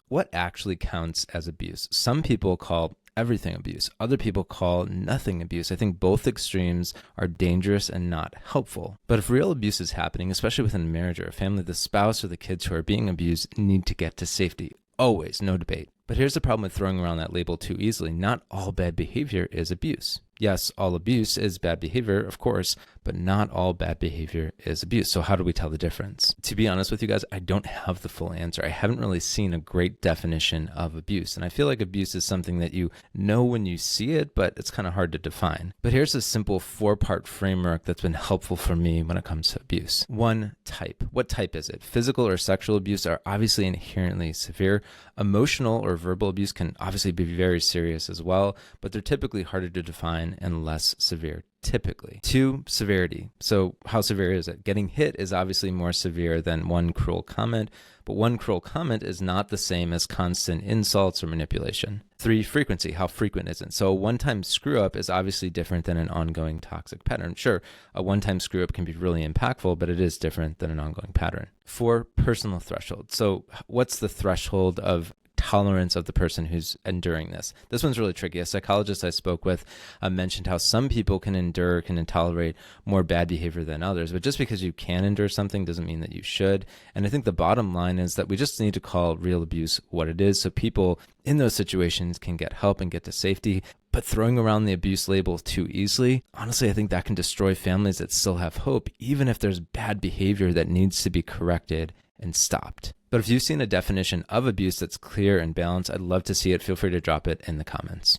what actually counts as abuse? Some people call everything abuse. Other people call nothing abuse. I think both extremes are dangerous and not helpful. But if real abuse is happening, especially within a marriage or a family, the spouse or the kids who are being abused need to get to safety. Always, no debate. But here's the problem with throwing around that label too easily. Not all bad behavior is abuse. Yes, all abuse is bad behavior, of course, but not all bad behavior is abuse. So how do we tell the difference? To be honest with you guys, I don't have the full answer. I haven't really seen a great definition of abuse. And I feel like abuse is something that you know when you see it, but it's kind of hard to define. But here's a simple 4-part framework that's been helpful for me when it comes to abuse. 1, type. What type is it? Physical or sexual abuse are obviously inherently severe. Emotional or verbal abuse can obviously be very serious as well, but they're typically harder to define and less severe typically. 2, severity. So how severe is it? Getting hit is obviously more severe than one cruel comment, but one cruel comment is not the same as constant insults or manipulation. 3, frequency. How frequent is it? So a one-time screw-up is obviously different than an ongoing toxic pattern. Sure, a one-time screw-up can be really impactful, but it is different than an ongoing pattern. 4, personal threshold. So what's the threshold of tolerance of the person who's enduring this? This one's really tricky. A psychologist I spoke with mentioned how some people can tolerate more bad behavior than others, but just because you can endure something doesn't mean that you should. And I think the bottom line is that we just need to call real abuse what it is so people in those situations can get help and get to safety. But throwing around the abuse label too easily, honestly, I think that can destroy families that still have hope, even if there's bad behavior that needs to be corrected and stopped. But if you've seen a definition of abuse that's clear and balanced, I'd love to see it. Feel free to drop it in the comments.